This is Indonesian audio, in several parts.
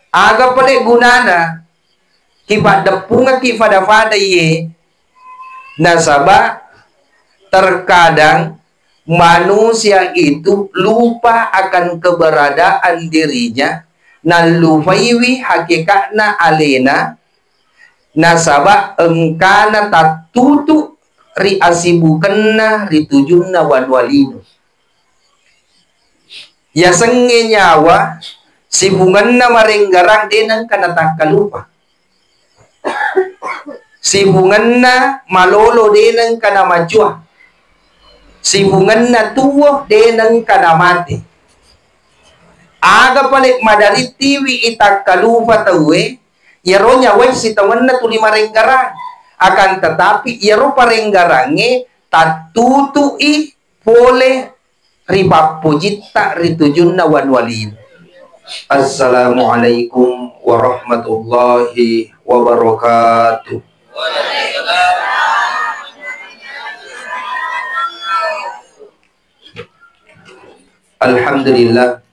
Aga pale gunana kipa depunga ki fada-fada ye nasaba terkadang manusia itu lupa akan keberadaan dirinya nalufaiwi hakikatna alena nasaba engkana tatutu ri asibukenna ri tujunna wadwalinu ya senge nyawa sibunganna marenggarang denang kana takalupa sibunganna malolo denang kana majua sibunganna tuwo denang kana mati aga palik madari tiwi itakalupa tawe yaronya wai sitawanna tuli marenggarang akan tetapi yaro parenggarange tatutui pole ripapujita ritujunna wanwalin. Assalamualaikum warahmatullahi wabarakatuh. Alhamdulillah.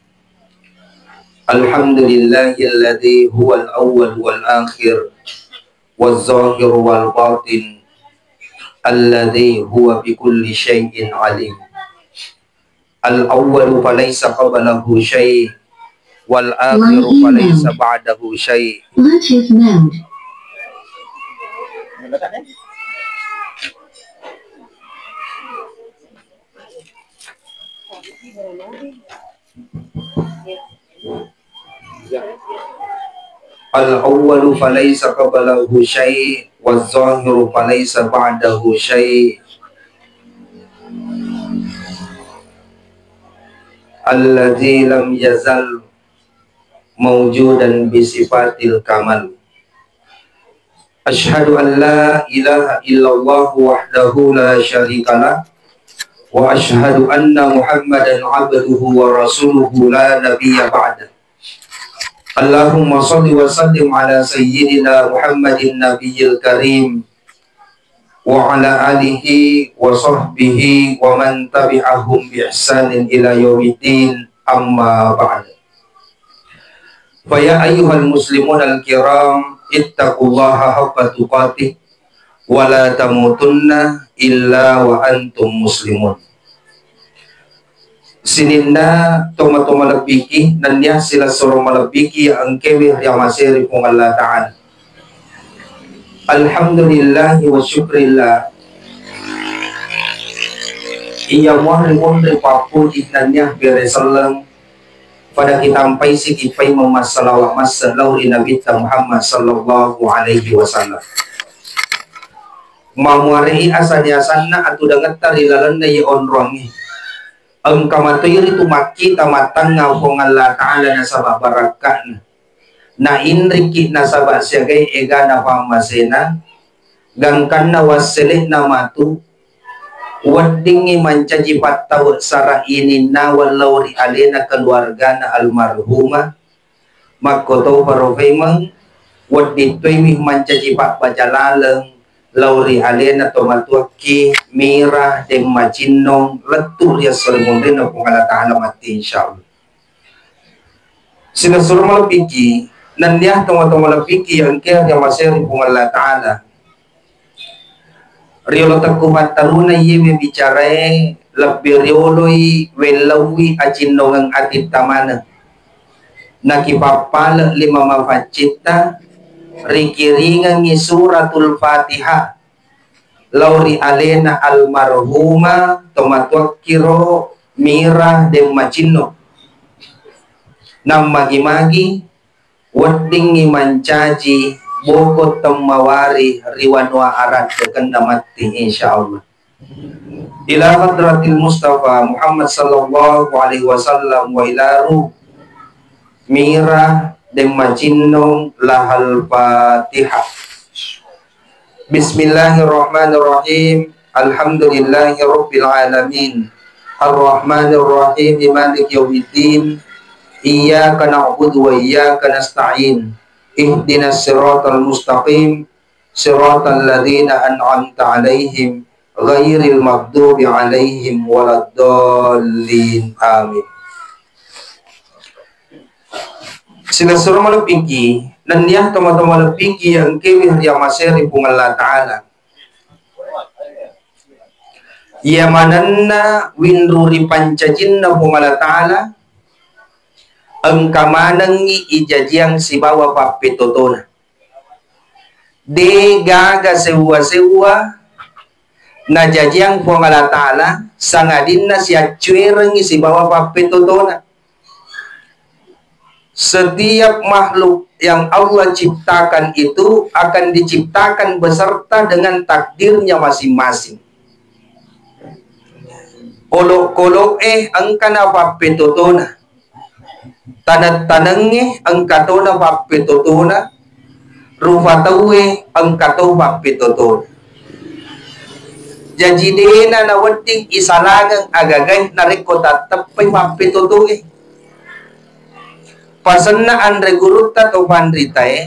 Alhamdulillahilladzi huwal awwal wal akhir wal zahir wal batin alladzi huwa bikulli syai'in alim. Al-awwalu falaysa qablahu syai' wal akhiru falaysa ba'dahu syai'. Bluetooth mode. Al-awwalu falaysa qablahu syai' wal zahiru falaysa ba'dahu syai'. Alladzi lam yazal mawjudan bisifatil kamal. Asyhadu an la ilaha illallah wahdahu la syarikalah wa asyhadu anna Muhammadan abduhu wa rasuluhu la nabiyya ba'da. Allahumma shalli wa sallim ala sayyidina Muhammadin nabiyil karim wa ala alihi wa sahbihi wa man tabi'ahum bi ihsanin ila yaumiddin, amma ba'd. Fa ya ayyuhal muslimun al-kiram ittaqullaha haqqa tuqatih wa la tamutunna illa wa antum muslimun. Sininna toma lebiki dan ya sila suruh malebiki ang kewi yang masih kung Allah Ta'ala. Alhamdulillah wa syukrillah. Iya muhri papuji nanya beresalang pada kita sampai si kifai memasalawak masalau di Nabi Muhammad sallallahu alaihi wasallam. Mamuari asalnya sana atu dangat tari lalan na onrongi. Ang kamatoy rito makita matanga kung Allah Ta'ala na sa babarakan. Na inriki na sa basyagay ega na pamasena gangkan na wasili na matu wadingi mancaji pataw sara inin na walaw ri alena keluarga na almarhuma magkoto parofemang waditoy mi mancaji pat bajalaleng lauri alena tomatuaki mira dem majinong letur ya solmondin na kung alatahan mati insyaallah. Sinasur malapiki nandiah tong-tong malapiki yang kaya yang masih kung Allah Ta'ala riolo takumat taruna yeme bicarai lebih rioloi welawi ajinong ang atit tamana nakipapala lima mafacita rikiringan ni suratul Fatihah lauri alena almarhuma tomatwakiro mirah dem macino nam magi-magi wading mancaji bokot temawari riwanwa arat kekenda mati insyaallah. Ila hadratil Mustafa Muhammad sallallahu alaihi wasallam wa ilaru mirah dem macino lahal Fatihah. Bismillahirrahmanirrahim. Alhamdulillahi rabbil alamin. Ar-Rahmanir-Rahim maliki yaumiddin. Iyyaka na'budu wa iyyaka nasta'in. Ihdinas siratal mustaqim. Siratal ladzina an'amta 'alaihim ghairil maghdubi 'alaihim waladdallin. Amin. Sila suruh malapiki dan niya tama-tama malapiki ang kiwih riya maseri pung Allah Ta'ala. Ya mananna winruri pancajinna pung Allah Ta'ala ang kamanangi ijajiyang si bawa papitotona. De gaga sewa-sewa na jajiyang pung Allah Ta'ala sangadin na siya chwerengi si bawa papitotona. Setiap makhluk yang Allah ciptakan itu akan diciptakan beserta dengan takdirnya masing-masing. Olok-kolok ang kanapapitutuna. Tanat-tanangi ang katona papitutuna. Rufatawe ang katopapitutuna. Jajidena na wating isalagang agagay na riko tatapay papitutuwe. Pasanna andre gurutta to pandritae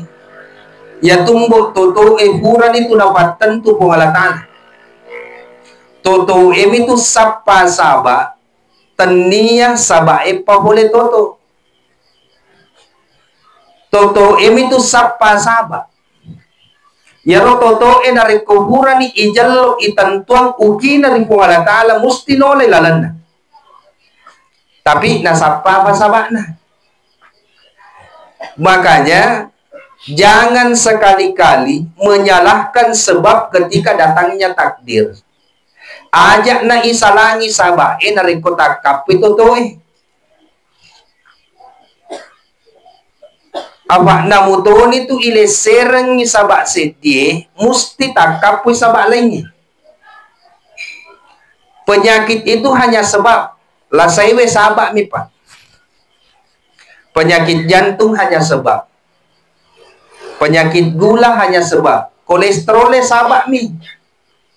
ya tumbo toto huran itu napatan tu pengalatan toto itu sapa saba tania saba pa boleh toto itu sapa saba ya ro toto nari kuhuran ni ijallo itantuang uki nari pengalatala musti nolay lalanda tapi nasapa pa saba na. Makanya jangan sekali-kali menyalahkan sebab ketika datangnya takdir. Ajak na isalangi sabae na rin ko takap ito to Apa namuton itu ileserang ni sabak sedye musti takap po sabak lainnya. Penyakit itu hanya sebab lasaiwe sabak mi pa. Penyakit jantung hanya sebab. Penyakit gula hanya sebab. Kolesterol sabak mi.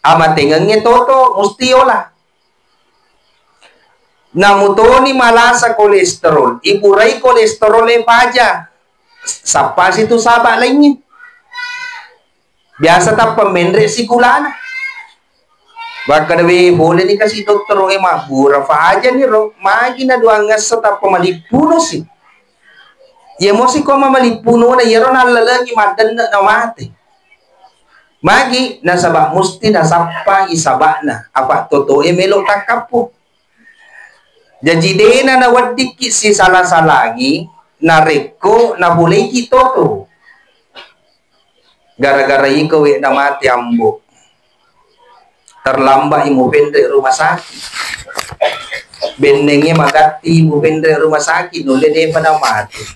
Ama tengengnya toto musti olah. Namutoni malasa kolesterol. Iburai kolesterol paja. Sapa situ sabak lainnya. Biasa tak pemendek si gulana. Baka dawe boleh dikasih dokter mabura fa aja nih ro. Magi na dua ngas tak pemalipuno sih. Ya mosi ko mamalipuno na yero na lalagi madan na mati. Magi nasaba musti nasapa isaba na apa toto melo takapo. Jadi dena na wadik si salah-salangi na reko na boleh toto. Gara-gara ikaw na mati ambo. Terlambat imu pendre rumah sakit. Bendengnya magati imu pendre rumah sakit nule de pada mati.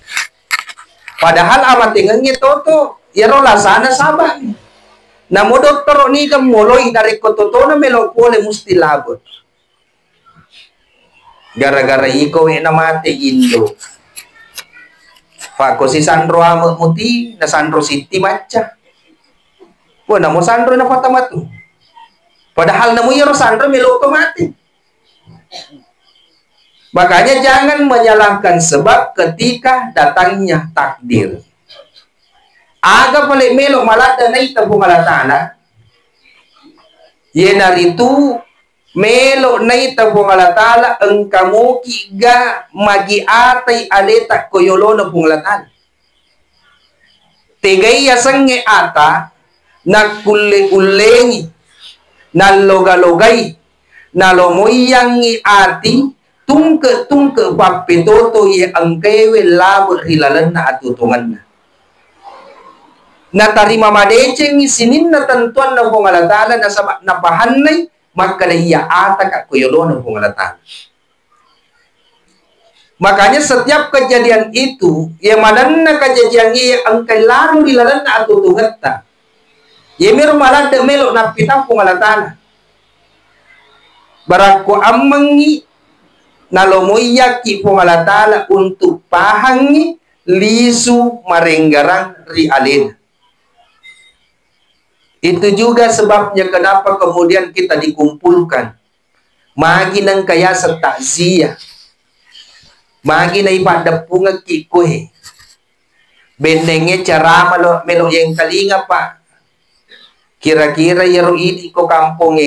Padahal amat tingangnya toto, ya rola sana sabak. Namo dokter ni kamoloy dari kototo na melopole musti labot. Gara-gara ikaw na mati indo. Fako si Sandro amot muti na Sandro City maca. Wala mo Sandro na patamatu. Padahal namo yero Sandro meloto mati. Makanya jangan menyalahkan sebab ketika datangnya takdir. Aga pala melok malada na itabo malatana. Yenaritu melok na itabo malatala ang kamuki ga magiatay aleta koyolo na punglatan. Tegay yasang ata nagkuli-ulengi nalogalogay nalomoyang ati tungke papitoto ye ang kewe labo hilalan na atutungan na. Natarima madeceng sinin na tantuan ng pungalatala na sa napahanay magkalaya atak at kuyolo ng pungalatala. Makanya setiap kejadian itu yang mana na kejadian ye ang kailaro hilalan na atutungan ta. Ye meron malada melo na pitang pungalatala. Barako amangi nalomoyaki pungalatala untuk pahangi lisu marenggarang rialin. Itu juga sebabnya kenapa kemudian kita dikumpulkan. Magi nang kaya sa takziah. Magi na ipadapunga kikoy. Bendengnya cara melo yang kalinga pa. Kira-kira yaro ini ko kampung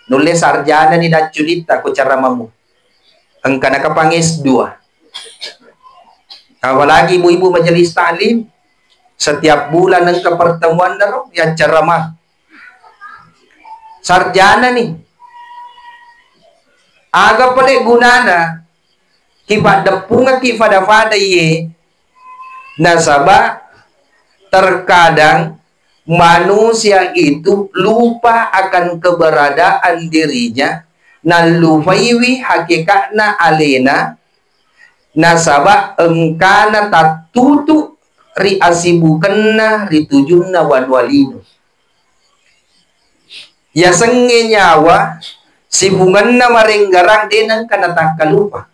nulis sarjana ni daculita ko cara mamu. Ang kanakapangis dua. Apalagi ibu-ibu majelis taklim, setiap bulan ng pertemuan na yang ceramah. Sarjana nih. Aga pala gunana, kipa depunga kifada-fada ye, nasaba terkadang manusia itu lupa akan keberadaan dirinya, nalufaiwi hakikatna alena, nasaba engkana tatutu ri asibukenna ri tujunna wadwalinu. Ya senge nyawa sibunganna marenggarang denang kana takalupa.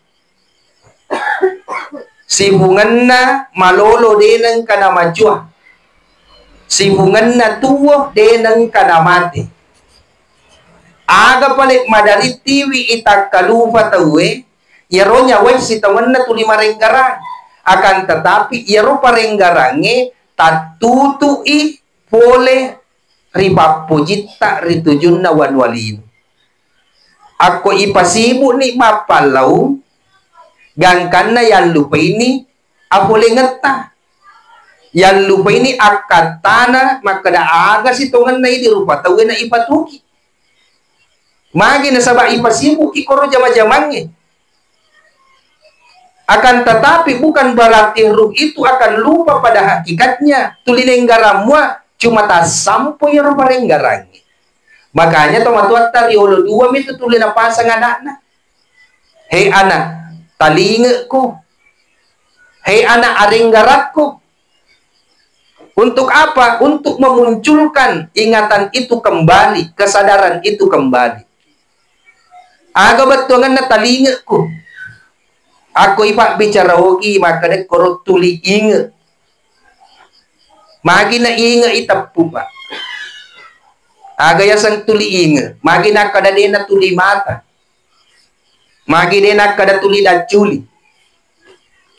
Sibunganna malolo denang kana majua. Sibunganna tuwo denang kana mati. Aga palik madaritiwi itakalupa tawe. Yaro nyawa si tawan na tuli marenggarang. Akan tetapi yaro parenggarange tatutui pole ripapujita ritujun na wanwalin. Ako ipasibu ni mapalau gangkan na yan lupa ini apole ngeta. Yan lupa ini akatana makadaaga si tongan na ini rupa tawin na ipatuki. Magi na sabah ipasibu ikoro jama-jamangnya. Akan tetapi bukan berarti ruh itu akan lupa pada hakikatnya. Tulinenggaramwa cuma tak sampai yang parenggarangi. Makanya teman-teman tariolo dua itu tulin pasang anak-anak. Hei anak, talingekku. Hei anak arenggaratku. Untuk apa? Untuk memunculkan ingatan itu kembali, kesadaran itu kembali. Aga betuangan na talingekku. Aku ipak bicara hoki maka dek korot tuli inge. Magi na inge itapu pak. Aga yasang tuli inge. Magi na kada dena tuli mata. Magi dena kada tuli daculi.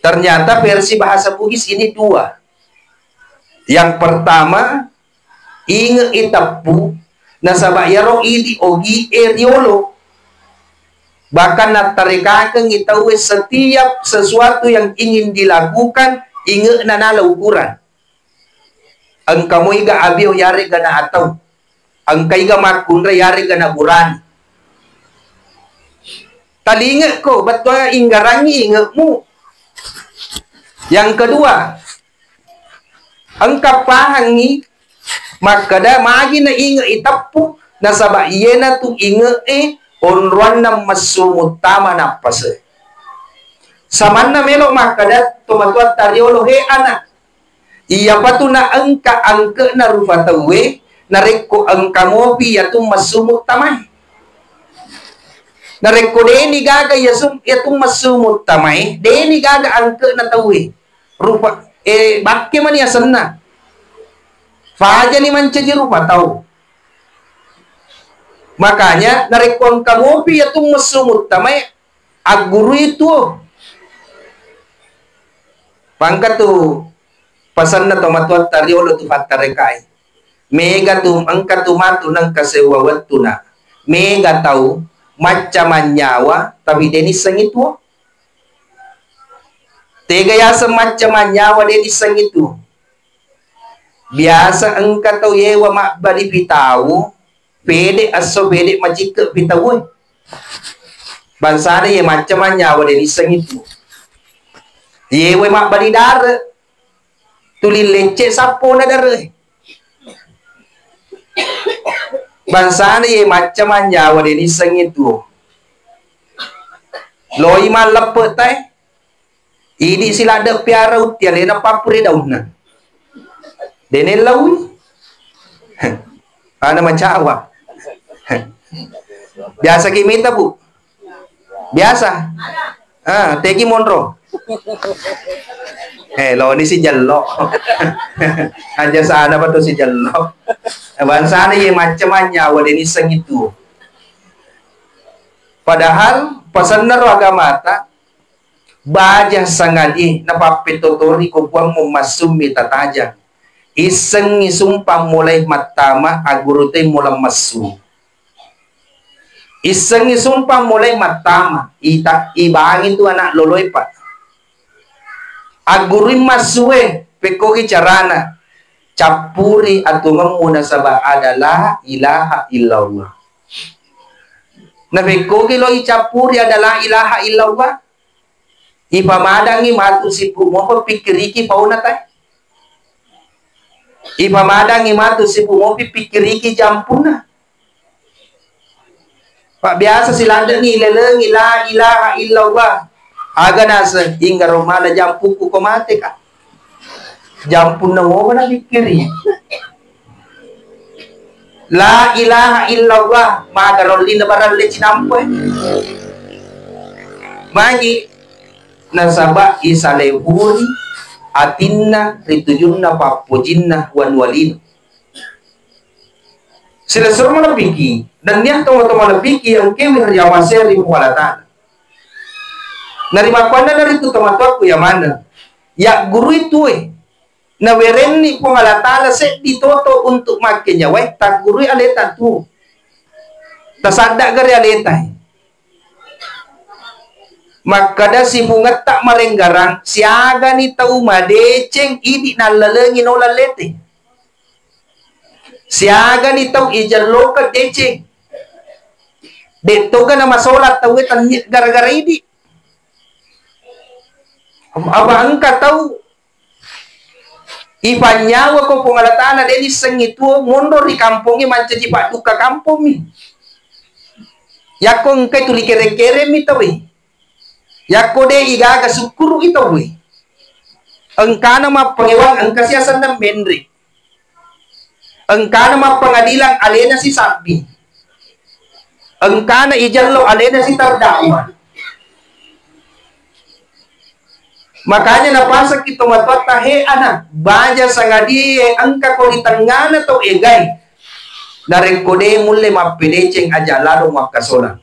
Ternyata versi bahasa Bugis ini dua. Yang pertama inge itapu nasabayaro idi ogi eriolo. Bahkan natarikakang itawe setiap sesuatu yang ingin dilakukan inge nanala ukuran. Ang kamoy ga abiyo yari ga na ataw. Ang kay ga makunra yari ga na buran. Talinga ko, ba't nga inggarangi inge mo? Yang kedua, ang kapahangi makada magi na inge itapu nasaba iye na tu inge onruan na masumutama na pase. Saman na melo makada tumatuat tariolo he anak. Iya pa tu na angka na rufatawe nareko angka mopi yatung masumutamay. Nareko deni gaga yatung masumutamay. Deni gaga angka na tawe. Rupa bakke man yasan na. Faja ni mancaji rupa tau. Makanya narekon kamopi yatung masumut tamay aguru itu. Pangkat tu pasan na tomatuat tariolo tu fatarekai. Mega tu angkat tu matu nang kasewawat tu na. Mega tahu macam nyawa tapi denis sang itu. Tega yasa macam nyawa denis sang itu. Biasa angkat tahu yewa mak bali pitau. Pede aso pede majika pitawoy. Bansana ye macam nyawa dari isang itu. Ye we mak bali dara. Tuli lecce sapo na dara. Bansana ye macam nyawa dari isang itu. Loi ma lepet tay. Ini sila ada piara utian lena papuri daun na. Dene lawi. Ana macawa. Biasa kimita bu. Biasa. Teki monro. Lo ini si Jallo. Aja sana apa tuh si Jallo. Bansana ye macam nyawa ini sang itu. Padahal pasan na agama ta baja sangadi napapitutori ko buang mo masumi tataja. Isang isumpang mulai matama agurute mulang masu. Isang isumpang mulai matama ibangin tu anak loloy pa. Agurin masue pekoki carana capuri atungam muna sabah adalah ilaha illallah. Na pekoki lo icapuri adalah ilaha illallah. Ipamadangi matu sipu mo pikiriki pauna tay. Ipamadangi matu sipu mo pikiriki jampuna. Pak biasa silanda ni lelengi la ilaha illallah. Aga nasa hingga romana jampuku ko mati ka. Jampun na mo na pikiri. La ilaha illallah magarolin na baral le cinampo Magi nasaba isalehuri atinna ritujunna papujinna wanwalin. Sila suruh mana piki dan dia teman-teman piki yang kewir yawaseri mualatan. Narima kwanda dari itu teman-temanku yang mana? Ya guru itu na werenni pengalatala se ditoto untuk makanya tak guru aleta tu. Tasadda gari aleta. Makada si bungat tak marenggarang siaga ni tau madeceng idi nalalengin olalete. Siaga ni tau ijalo ka deceng. Detoga na masolat tau tanit gara-gara idi. Aba angka tau ipanyawa ko pengalatana deni sengitu mundur di kampungnya mancaji pak duka kampung mi. Yakong kay tuli kere-kere mi tawi. Yako de igaga sukuru ito we. Engka na mapangiwang engka siyasan ng Menri. Engka na mapangadilang alena si Sabi. Engka na ijalo alena si Tardawa. Makanya napasak ito matwata he anak. Baja sa ngadi angka ko itangana to egay. Narekode mule mapideceng aja lalo makasolang.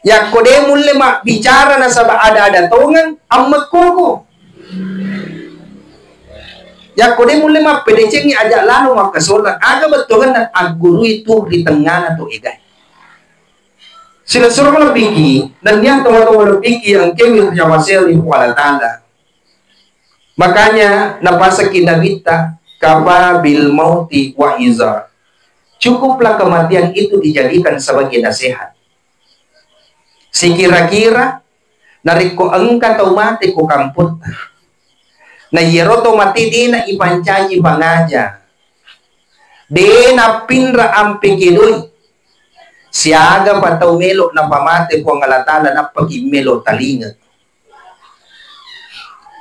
Ya kode mulle mak bicara na sa ada tongan ang magkoko. Ya kode mulle mak pedeceng ni ajak lalo makasolan. Aga betongan na ang guru itu di tengah na to igay. Sila suruh malapiki dan yang teman-teman malapiki yang kemil jamasel di kuala tanda. Makanya napasa kinabita kapa bil mauti wa izar. Cukuplah kematian itu dijadikan sebagai nasihat. Si kira-kira nariko engka tau mati ko kamput na yero to mati di na ipancaji pangaja de na pinra ampe kidoy siaga pa tau melo na pamate ko ngalatala na pagimelo talinga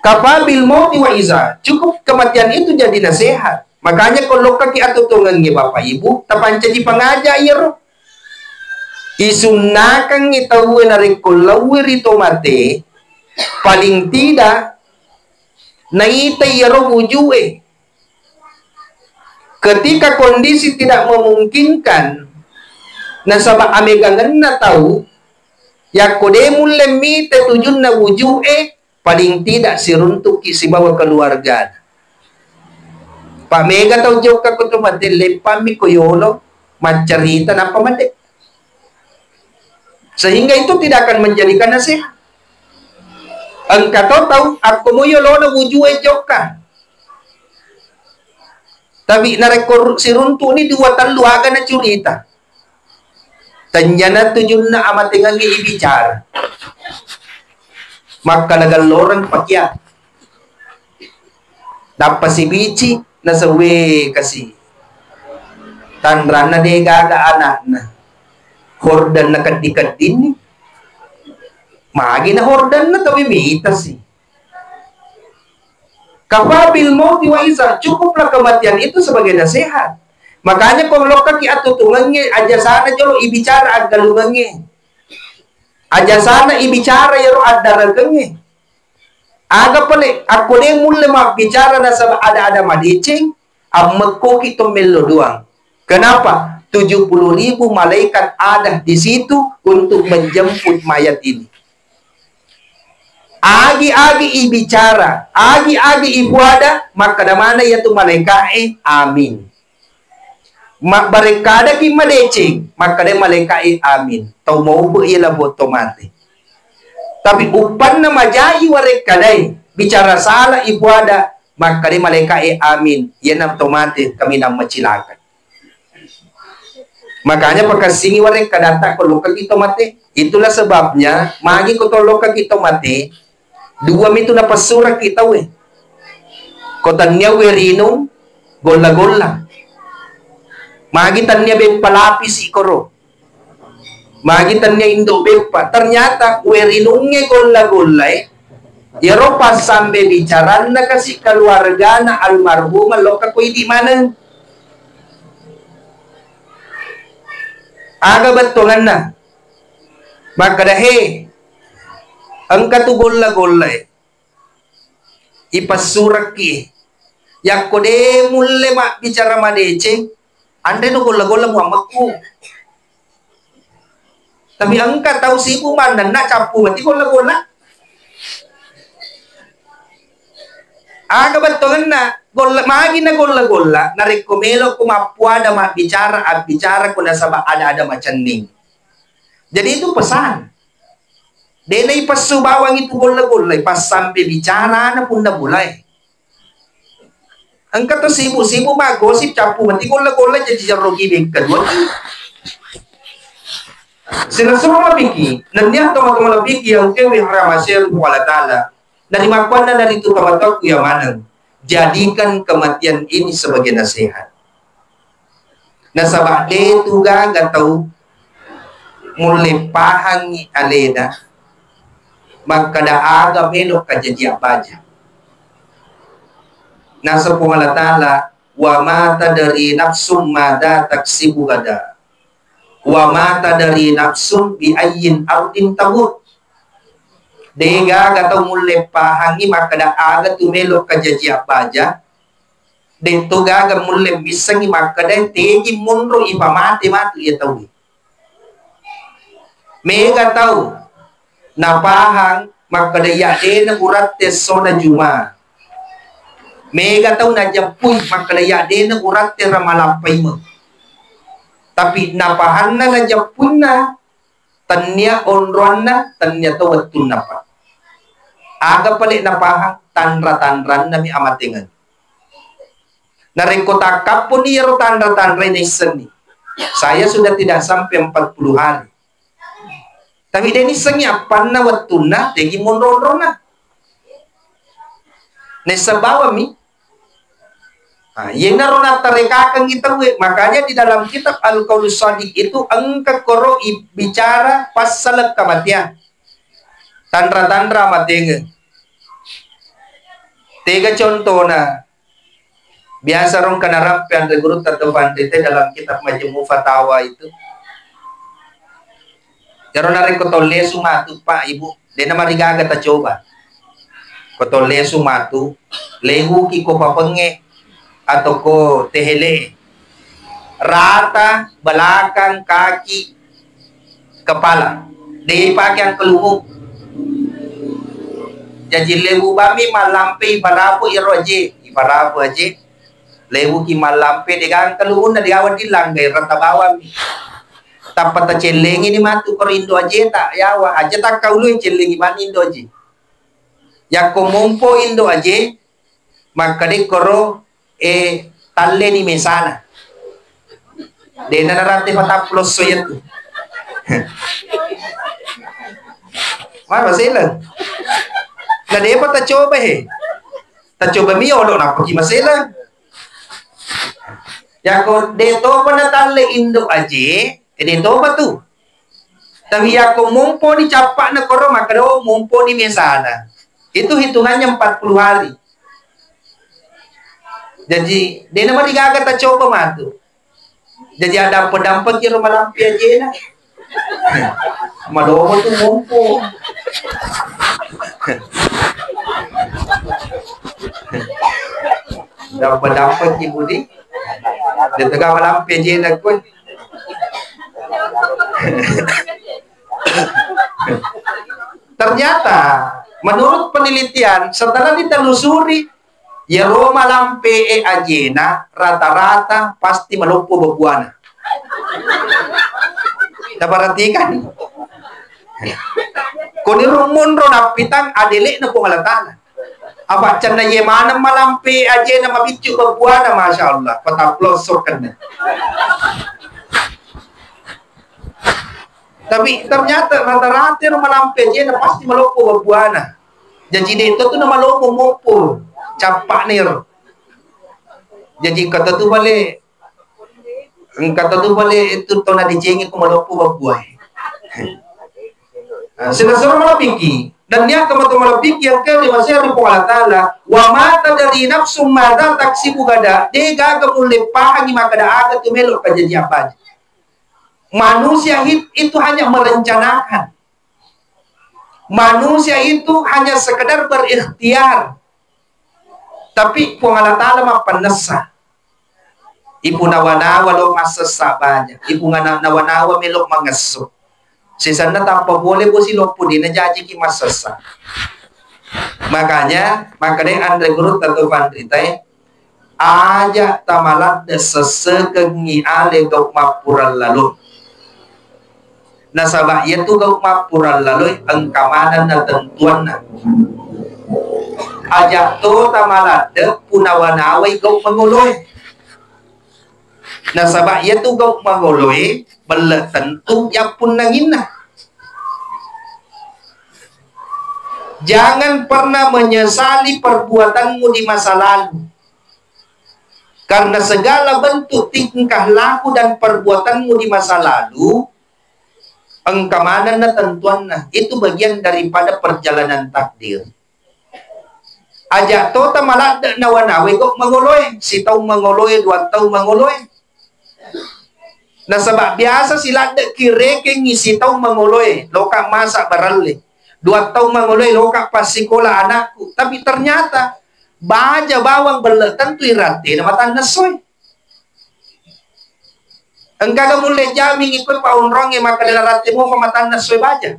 kapabil mo wa iza cukup kematian itu jadi nasihat. Makanya kalau kaki atutungan ni bapak ibu tapancaji pangaja yero isunakang itawi na rin kulawir ito mati, paling tidak, naitay yaro wujue. Ketika kondisi tidak memungkinkan, na sa maamegangan na tao, yakodemul lemite tujun na wujue, paling tidak siruntuk si bawah keluarga. Pamega tau jauh kakutumate, lepami koyolo, macarita na pamade. Sehingga itu tidak akan menjadikan nasihat. Engkau tahu aku mo yolo wujue joka. Tapi narekor si runtu ni dua taluaga na curita. Tanyana tujun na amatingang ibicara. Maka nagalorang pakyat. Napasibici na sawe kasi. Tandran na de gaga anak na. Hordan na kadikat din. Magi na hordan na tawi miitas eh. Kapabil mo tiwa isa, cukuplah kematian itu sebagai nasihat. Makanya kung lokaki atutungannya, aja sana jolo ibicara agalungannya. Aja sana ibicara yaro adaragangnya. Aga pala, ako na mula magbicara na sa ada-ada madicing, ang magkoki itong melo doang. Kenapa? 70.000 malaikat ada di situ untuk menjemput mayat ini. Agi-agi ibicara, agi-agi ibuada, maka damana yaitu malaikat amin. Barikada ki madecing, maka de malaikat amin. Tau mau bu ila botomate. Tapi upan na majai warek kadai bicara salah ibu ada, maka di malaikat amin. Yan otomatis kami nang macilakan. Makanya pagkasingi warek kadata kalau kita mati. Itulah sebabnya magi ko tolong kita mati. Dua mito na pasura kita we. Kotanya werino gola-gola. Magi tanya be palapis ikoro. Magi tanya indo bepa. Ternyata werinungnya gola-gola Yaro pas sampai bicara na kasi keluarga na almarhum loka ko di mana. Aga batungan na. Maka dahe ang katugolla-golla ipasurak ki. Yak ko de mulle ma bicara madece. Ande no golla-golla mo amakku. Tapi ang kataw si pumanan na capu mati golla-golla. Aga batungan na golla magi na golla-golla na rekomelo kumapwada ma bicara at bicara ko na sa ada macaning. Jadi itu pesan. Denay pasubawang itu golla-golla pas sampai bicara na punda bulay. Ang kata sibu-sibu magosip capu mati golla-golla jadi jarogi bengkel. Sila semua mabiki, nandiyan teman-teman mabiki yang kewi haramasir wala ta'ala. Dari makuan na dari itu kamatok kuyamanang. Jadikan kematian ini sebagai nasihat. Nasabak de tuga gatau mulai pahangi aleda. Maka daaga belok kajadi abaja. Nasa pungalatala wa mata dari nafsum mada taksibu gada. Wa mata dari nafsum bi ayyin ardin tabut. Dega gatau mulai pahangi maka daaga tumelok kajadi abaja. Den tuga ga mulai bisangi maka den teji munro ipamati matu ya tahu. Mega tahu napahang maka daya na urat tesona juma. Mega tahu na japuy maka daya na urat te ramalapay mo. Tapi napahan na japuy na tanya onron na tanya tawatun na pa. Aga pali napahang tanra-tanran na mi amatingan. Narengkotakap pun ni tanra-tanra ni seni. Saya sudah tidak sampai 40 hari. Tapi dia ni senyapan na watuna, tegi monron na. Nesa bawa mi. Yang narona tarekakang kita we. Makanya di dalam kitab Al-Qaul Shadiq itu engka koro bicara pasal kematian. Tandra-tandra matenga. Tiga contoh na. Biasa rong kanarapian regurut atau pandite dalam kitab Majmu' Fatawa itu. Jaro na rin ko to lesu matu pa ibu. Di na marigaga ta coba. Ko to lesu matu. Lehu ki ko papenge. Atau ko tehele. Rata, belakang, kaki, kepala. Di pakai keluhuk. Jadi lehu bami malampe ibarapo iroje. Ibarapo aje. Lehu ki malampe digang keluhun na digawan dilang. Gaya rata bawang. Tapat ta celengi ni matu kor Indo aje tak yawa aja tak kaulu yang celengi man Indo aje ya komompo Indo aje maka de koro talle ni mesana de na narate pataplos soyet mara sila na de pa ta coba ta coba mi olo na pagi masela ya ko de to pa na talle Indo aje ini toba tu. Tapi aku mumpo di capak na koro maka do mumpo di mesana. Itu hitungannya 40 hari. Jadi dia nama digaga ta coba matu. Jadi ada pedampak kira malampi aja na. Madomo tu mumpo. Ada pedampak ibu di. Dia tengah malampi aja na ko. Ternyata menurut penelitian setelah ditelusuri ya Roma lampe ajena rata-rata pasti melumpuh bebuana. Kita perhatikan Kuni rumun ro napitang adele na po alatala. Aba chan na ye mana malampi aje na mabicu berbuana masya Allah. Pataplosor kan. Tapi ternyata rata-rata na malampi aje na pasti malopo berbuana. Jadi dito tu na malopo mopur. Capak nir. Jadi kata tu balik itu to na dijengi ko malopo berbuah. Sila-sila malapiki. Dan niya kamato malapiki yang kaya masya Allah Ta'ala wa mata dari nafsum mada taksibu gada de gaga mulai pahangi makada aga tumelok kajadi apa. Manusia itu hanya merencanakan. Manusia itu hanya sekedar berikhtiar. Tapi kung Allah Ta'ala mapanasa. Ibu nawa-nawa lo masasa banyak. Ibu nawa-nawa melok mangasok. Sisana tanpa boleh silo pun di najaji ki masasa. Makanya Andre Guru atau Pandrita aja tamalat sesegengi ale gau mapural lalu. Nasabah ia tu gau mapural lalu engkamanan na tentuan na. Aja to tamalat punawanaway gau mengoloy. Nasabah ia tu gau mengoloy bala tentu ya pun nangin na. Jangan pernah menyesali perbuatanmu di masa lalu. Karena segala bentuk tingkah laku dan perbuatanmu di masa lalu, engkamanan na tentuan na. Itu bagian daripada perjalanan takdir. Aja to tamalada nawanawe kok mangoloy. Si tau mangoloy, 2 taon mangoloy. Nasabak biasa sila kireke ngisi tau mangoloy. Loka masa barali. 2 taon mangoloy loka pas sikola anakku. Tapi ternyata baja bawang beletan tu irate na matan nasoy. Engkau mulai jamin ikut paunrong yang maka dalarate mo pamatan nasoy baja.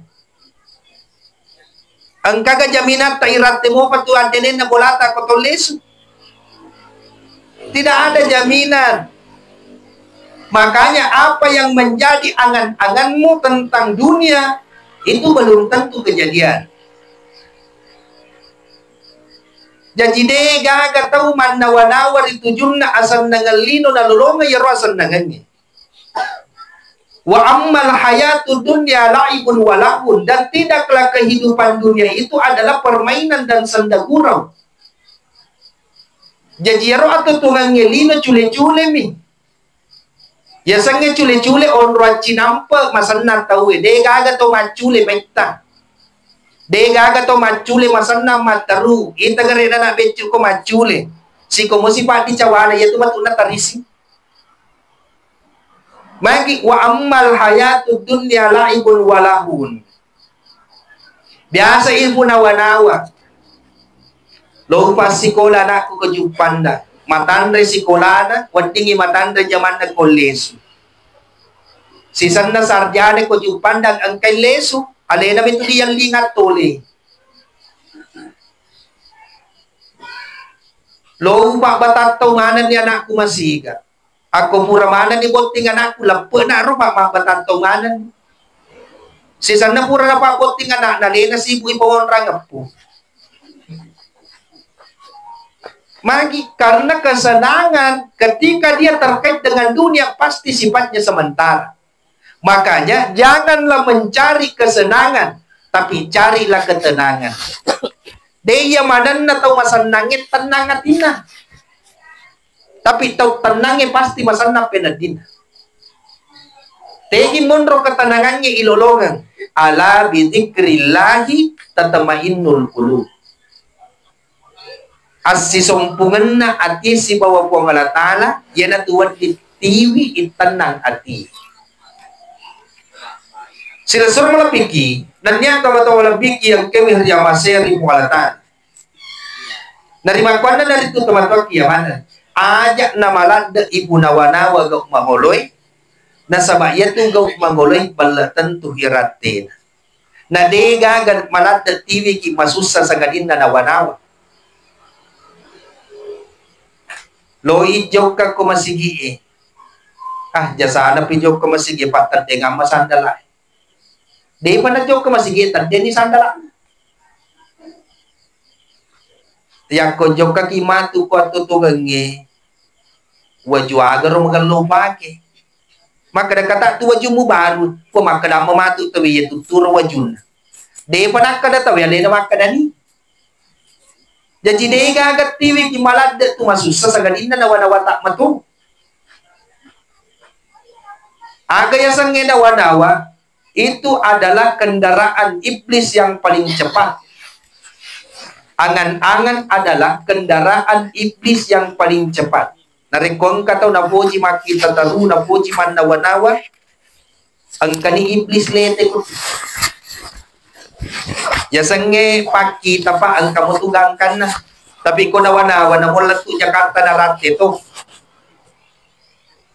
Engkau jaminat ta irate mo patuan denen na bolata kotolesu. Tidak ada jaminan. Makanya apa yang menjadi angan-anganmu tentang dunia itu belum tentu kejadian. Jadi deh gaga tahu man nawanawar itu jumna asal nangalino na lulonga yaro asal nangannya. Wa ammal hayatud dunya la'ibun wa lahun, dan tidaklah kehidupan dunia itu adalah permainan dan senda gurau. Jadi yaro atau tungangnya lino cule-cule mi. Ya sange cule-cule onruan cinampa masanna tahu de gaga to macule menta. De gaga to macule masanna mataru. Ita garena na becu ko macule. Si ko mo si pati cawana ya tu matuna tarisi. Magi wa ammal hayatud dunya la'ibun wa lahun. Biasa ilmu nawa-nawa. Lo pas sikola na ko kejupanda. Matandre sikolana, watingi matandre zaman na kolesu. Sisan na sarjane ko jupandang ang kay lesu, alena mito diyang lingat tole. Lo pa batataw manan ni anak ko masiga. Ako pura manan ni boting anak ko, lampo na ro pa batataw manan. Sisan na pura na pa boting anak, nalena si ibu ipawonrang apo. Magi karena kesenangan ketika dia terkait dengan dunia pasti sifatnya sementara. Makanya janganlah mencari kesenangan, tapi carilah ketenangan. Dia manan na tahu masa nangit tenang atina. Tapi tahu tenangnya pasti masa na penadina. Tegi monro ketenangannya ilolongan. Ala bidzikrillahi tatmainnul qulub. Asisumpungan na ati si bawa po Allah Ta'ala, yan na tuwan itiwi itanang ati. Sila surang malapiki, nandiyan tawa-tawa malapiki ang kewih riyamaseri po Allah Ta'ala. Narimakwan na narito tawa-tawa kiyamanan. Ajak na malada ibu nawa-nawa gaw maholoy, na sabaya tu gaw maholoy balatan tu hiratin. Na dega gan malada tiwi ki masusa sa gadin na nawa-nawa. Loi jok ka kumasigi jasa na pi jok kumasigi patan dengan masandala. Di pa nagjoke masigitan, di ni sandala. Tiyak ko joke ka kimatu ko at tutugangi. Waju agar magalupa ke. Maka kata tu waju mu baru, ko makada mamatu tawi itu turu wajun. De panakada tawi ale na makada ni. Jadi de gagat tiwi ki malad tu masusa sa gadina na wata matu. Aga yang sangena wanawa itu adalah kendaraan iblis yang paling cepat. Angan-angan adalah kendaraan iblis yang paling cepat. Narikong kataw na boji makita taru na boji man nawanawa ang kani iblis lete ko. Yasange pakita pa ang kamutugang kan na. Tapi ko nawanawa na mula tu Jakarta na rat ito.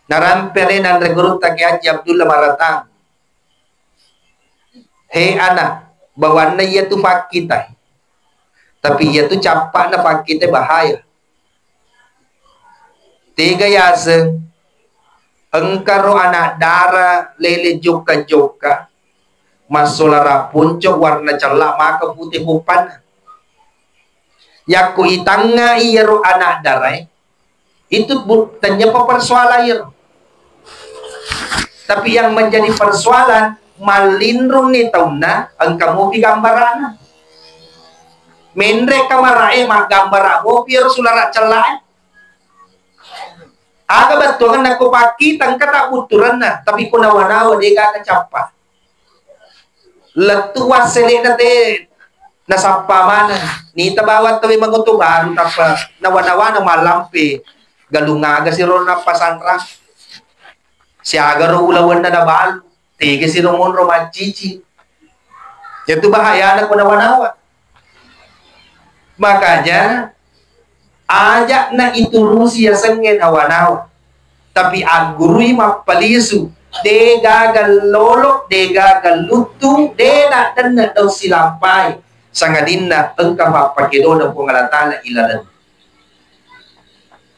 Narampere ng regrutta kay Haji Abdullah Maratang. Hei anak, bawa na iya tu pakita. Tapi iya tu capak na pakita bahaya. Tiga yasa, engkaro anak dara lele joka-joka. Masolara punco warna celak maka putih pupan. Yaku itanga iyaro anak darai. Itu tanya persoalan iyaro. Tapi yang menjadi persoalan malindrung ni tauna ang kamu gambaran. Mendre kamarae mak gambar mo pero sulara celak. Aga batuan aku pakitang kata buturan na tapi kunawa-nawa di ka kacapa. Letua sele na te nasapa mana ni tabawat tawi magutubaru tapa nawa-nawa na malampi galungaga si Rona pasandra si agaro ulawan na nabal tige si Romon Romachichi itu bahaya na kunawa-nawa. Makanya ajak na iturusi ya sengen awanawa tapi agurui mapalisu de gagal lolo, de gagal lutu, de na dan na daw silampay sa ngadinna ang kapapakido ng pangalatana ilalan.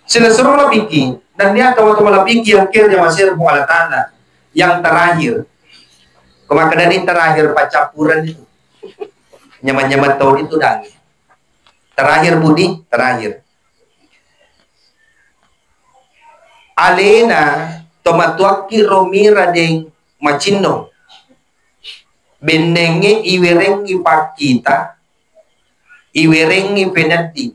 Sila suruh labiki, dan dia tahu labiki yang kira masih pangalatana yang terakhir. Kemakadanin terakhir pacapuran itu. Nyaman-nyaman tahun itu dangi. Terakhir budi, terakhir. Alena tomatuaki romira deng macino benenge iwerengi pakita iwerengi penati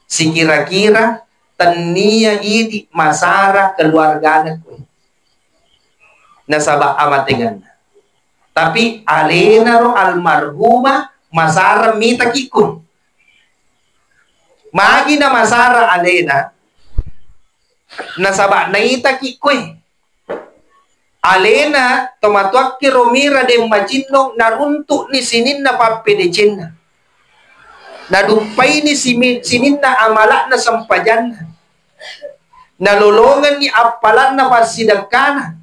si kira-kira tania idi masara keluarganya ko nasaba amatengan tapi alena ro almarhuma masara mita kikun magi na masara alena nasaba naita kikoy alena tomatuak ki romira de majinno naruntuk ni sinin na papedecin na nadumpay ni sinin na amalak na sampajan nalolongan ni apalan na pasidagkana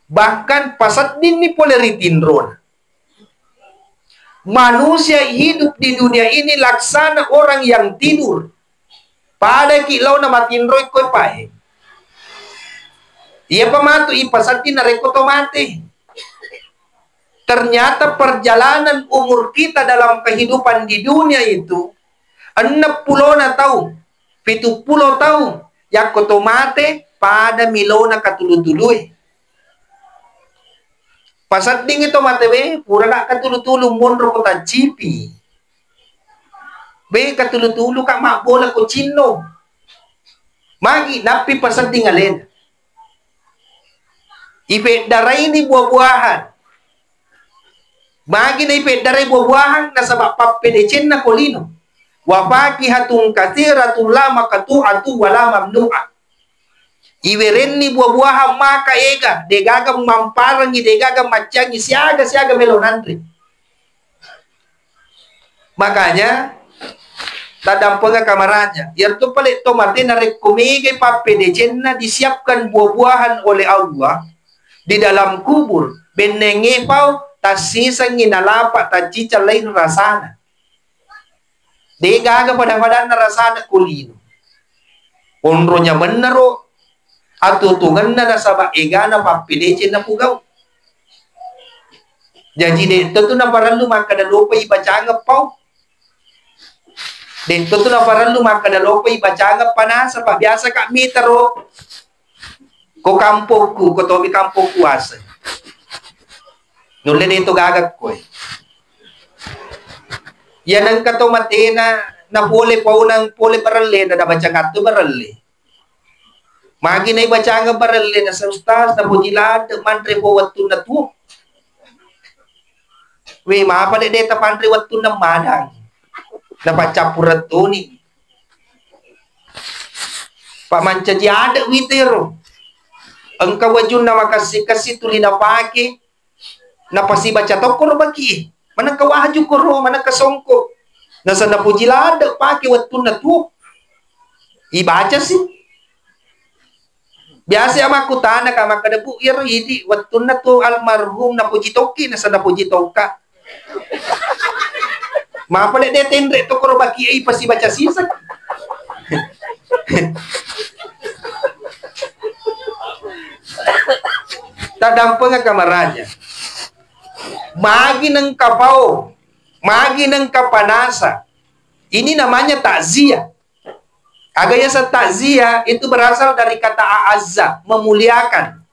bahkan pasat din ni poleritin ron manusia hidup di dunia ini laksana orang yang tidur pada kilau na matinroy ko'y pae. Iya pamatu ipasati na rekoto mati. Ternyata perjalanan umur kita dalam kehidupan di dunia itu 60 na tahun, 70 tahun. Yang kotomate pada milo na katulutuluy. Pasat ding ito matewe, pura na katulutulu monro ko ta GP. Be katulutulu ka mabola ko chino. Magi napi pasal tinggalin. Ipe daray ni buah-buahan. Magi na ipe daray buah-buahan na sa papedecin na kolino. Wapaki hatong katiratul lama katu'atu wala mamnu'a. Iweren ni buah-buahan maka ega. Degaga mamparangi, degaga macyangi, siaga melonandri. Makanya tadang penga kamaranya. Yarto palit tomate na rekomege papedecen na disiapkan buah-buahan oleh Allah di dalam kubur. Benenge pau tasisang inalapa tacica lain rasana. Degaga pada na rasana kulino. Onronya menero atutungan na nasaba egana papedecen na pugaw. Jadi dito tu na parang lumakadalo pa ibacanga pau. Dito tu na parang lumakadalo pa ibacanga panasa pa. Biasa kami taro ko kampo ko tobi kampo kuasa. Nulle dito gagag ko eh. Yan ang katomate na puli pa unang puli paralle na nabacanga tu paralle. Magi na ibacanga paralle na sa ustaz na bujilad mantre po watu na tu. We maapade deta pantri watu na madang. Dapat capurat tu ni. Pak manca ada witero. Engkau wajun na makasih tulina pake. Na pasi baca tokor bagi. Mana kau aju koro, mana kasongko. Nasa napujilada pake watu na tu. Ibaca sih. Biasa ama kutana ka makadabu iro idi watu na tu almarhum na puji toki nasa na puji toka. Mapalek dia tendre to koro baki ai pasti baca sisak. Tadampang kamaraja. Magi ng kapao, magi ng kapanasa. Ini namanya takziah. Agaknya sa takziah itu berasal dari kata a'azza, memuliakan.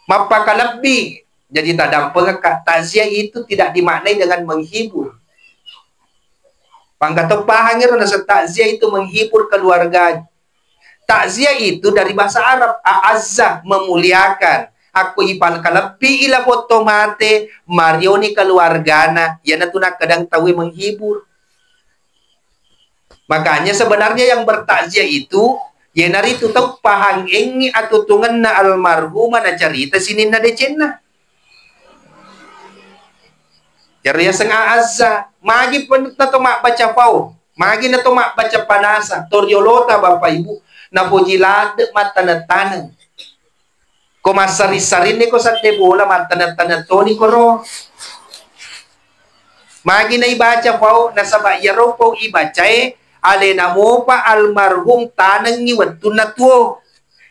Mapakalabi. Jadi tadampang takziah itu tidak dimaknai dengan menghibur. Pangkatopahang iro na sa takziah itu menghibur keluarga. Takziah itu dari bahasa Arab, a'azza, memuliakan. Aku ipal kalapi ila potomate marioni keluargana. Yan na tunak kadang tawi menghibur. Makanya sebenarnya yang bertakziah itu yan narito tau pahang engi atutungan na almarhuma na carita sinin na decena. Jadi sang a'azza, magi pun na tumak baca pau, magi na tumak baca panasa, toriolota bapak ibu, na pujilad mata na tanang. Ko masari-sari ni ko sa tebola mata na tanang toni ko ro. Magi na ibaca pau, nasa bayaro pau ibaca alena mo pa almarhum tanang ni watu na tuo.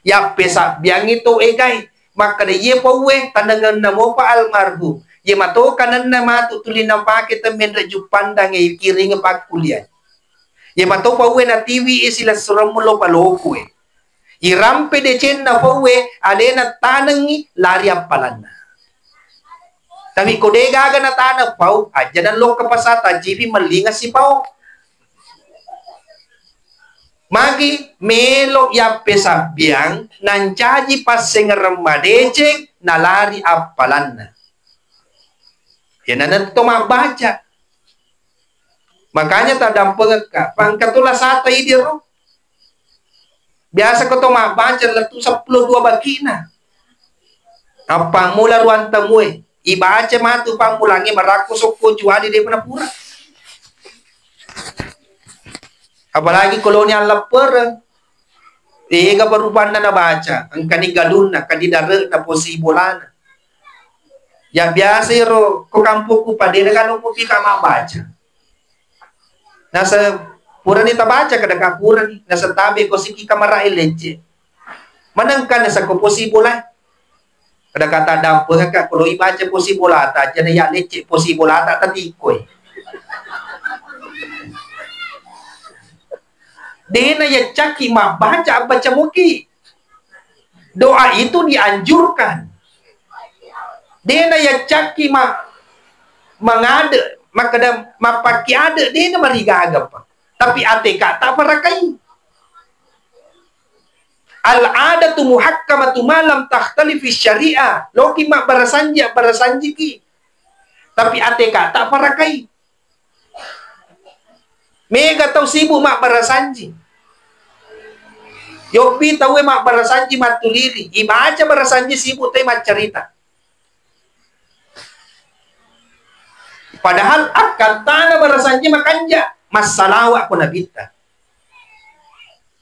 Ya pesa biang ito gay, maka na ye pau tanangan na mo pa almarhum. Ye mato kanan na matutulin ng pakit ang menradyo pandang ay kiring ang pagkulian. Ye mato pa na TV sila suramulo paloko Irampe de chen na pa alena tanang ni lari ang palan na. Tapi kode gaga na tanang pau, adya na lo kapasata, jibi malingas si pau. Magi melo ya pesabiang nancaji paseng ramadeceng na lari ang palan na. Yan na nato mabaca. Makanya tadampang ka. Pangkatula sata idiro. Biasa ko to mabaca latu 12 bakina. Ang pangmula ruan tamuy. Ibaca matu pangmulangi marakusok ko juali de panapura. Apalagi kolonial lapar. Ega perubahan na nabaca. Ang kanigalun na kanidare na posibolan. Ya biasa ro ko kampo ko pa din kalau ko pika mabaca. Nasa pura ni tabaca kada ka pura ni nasa tabi ko siki kamara leche. Manangkan nasa ko posibula. Kada kata dampo ka ko ibaca posibula ta jana ya leche posibula ta tatikoy. Dena ya caki mabaca baca muki. Doa itu dianjurkan. Dena ya caki mangade makadam mapakiade dena marigaga pa. Tapi ate kata parakai. Al-adatu muhakkamatu malam takhtalifi syariah. Loki mak barasanji ki. Tapi ate kata parakai. Mega tau sibuk mak barasanji. Yopi tahu mak barasanji matuliri. Ibaca barasanji sibuk tay mak cerita. Padahal akan tanah barasanji makanja masalah aku nabita.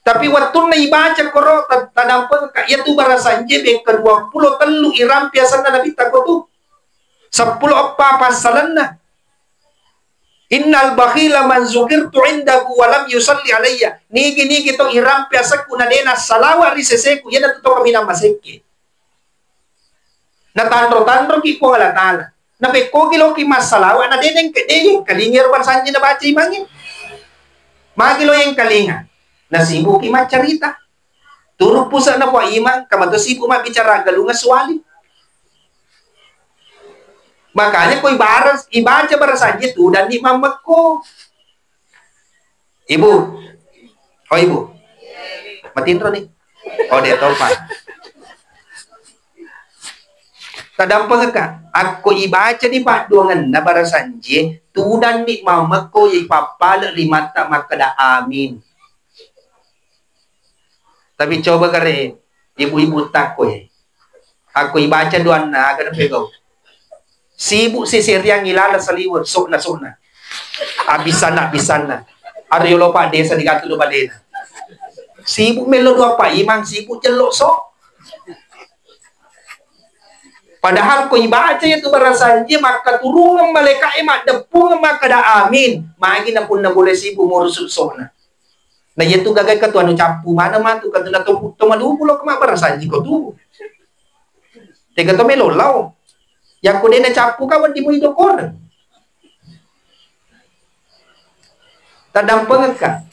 Tapi waktu na ibaca koro tadampang kaya tu barasanji beng ke-20 telu iram piasan na nabita ko tu. 10 apa pasalan na. Innal bakhila man zukirtu indahu wa lam yusalli alayya. Nigi to iram piasa ko na dena salawa riseseku yan na to kami na maseke. Natandro-tandro ki ko alatala. Nape ko gilo ki masalah na deneng kalingir barsanji na baca imangin. Magilo yang kalinga. Nasibu ki macarita. Turu pusa na po imang kamato sibu bicara galunga suwali. Makanya ko ibaca barsanji tu dan di mamak ko. Ibu. Oh ibu. Matintro nih. Oh dia tahu pak. Tadampang ka, ako ibaca ni Pak Duangan na barasanji, tudan ni mama ko ipapala limata makada amin. Tapi coba kare, ibu-ibu tako Ako ibaca duan na, agad pegaw. Sibuk sisir yang ilala sa liwat, sok na. Abisan na. Ariolo pa desa di katulo balena. Sibuk melo dua pa, imang sibuk jelok sok. Padahal ko ibaca itu barasanji maka turungan malaikat emak depung maka da amin. Magi na pun na boleh sibu morusut sona. Na yetu gagay ka tu anu capu mana matu ka tu na to madubulo ka barasanji ko tu. Tega to melolaw. Yang ko na capu ka wandi mo idokor. Tadampang ka.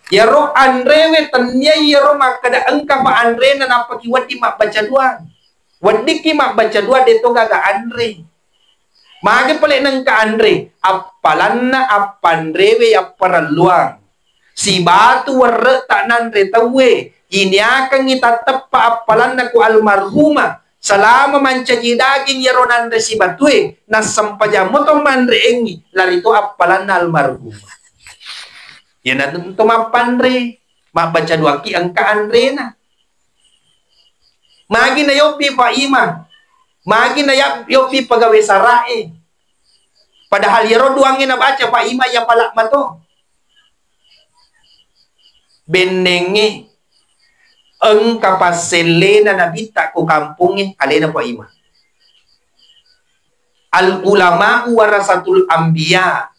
Yaro Andre tanya yaro maka da engka pa Andre na napakiwat di mak baca doang. Wadi mak baca dua deto gaga Andre. Mage pala nang ka Andre. Apalan na apandre we aparaluang. Si batu warre tak nandre tawe. Ini akan itatap pa apalan na ku almarhuma. Selama mancaji daging yaro nandre si batue. Nasampaja mo tong mandre engi. Larito apalan na almarhuma. Yan na ito mapandre. Mabaca dua ki ang ka Andre na. Magi na yopi pa ima. Magi na yopi pagawe sarae. Padahal yaro duangin na baca pa ima yang palak mato. Benengi. Ang kapasele na nabita ko kampungin alena pa ima. Al ulama warasatul anbiya.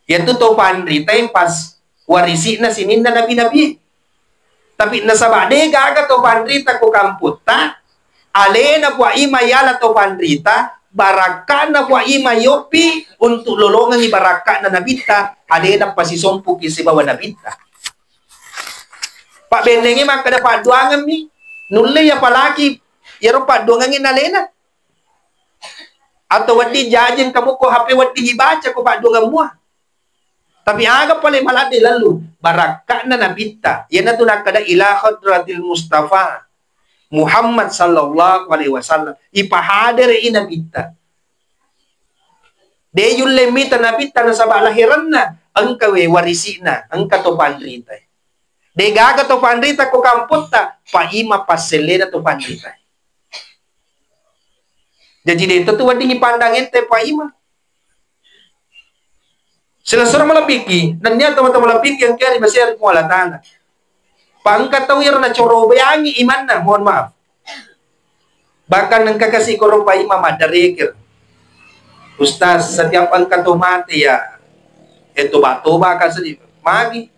Yaitu to pandrita yang pas warisi na sininda nabi-nabi. Tapi nasabade gaga to pandrita ko kamputa, alena po ima yala to pandrita, baraka na po ima yopi untuk lolongan ni baraka na nabita, alena pa si sompu kisi bawa nabita. Pak bendengi makada paduangan mi, nulle ya palaki, yaro paduangan ni alena. Atau wadi jajan kamu ko HP wadi dibaca ko paduangan mua. Tapi aga pala malade lalu baraka na nabita. Yan na tulad kada ila hadratil Mustafa Muhammad sallallahu alaihi wasallam. Ipahader inabita. De yung lemita nabita na sa balahiran na ang kawe warisi na ang katopandrita. De gaga to pandrita ko kamputa paima paselena to pandrita. Jadi dito tu wadi ipandangin te paima. Sila surang malapiki, dan niya teman-teman malapiki yang kaya masih mo alatana. Pangkatawir na choro bayangi iman na, mohon maaf. Bahkan nang kakasi ko pa imam adarikir. Ustaz, setiap angkato mati ya, toba ka sa magi.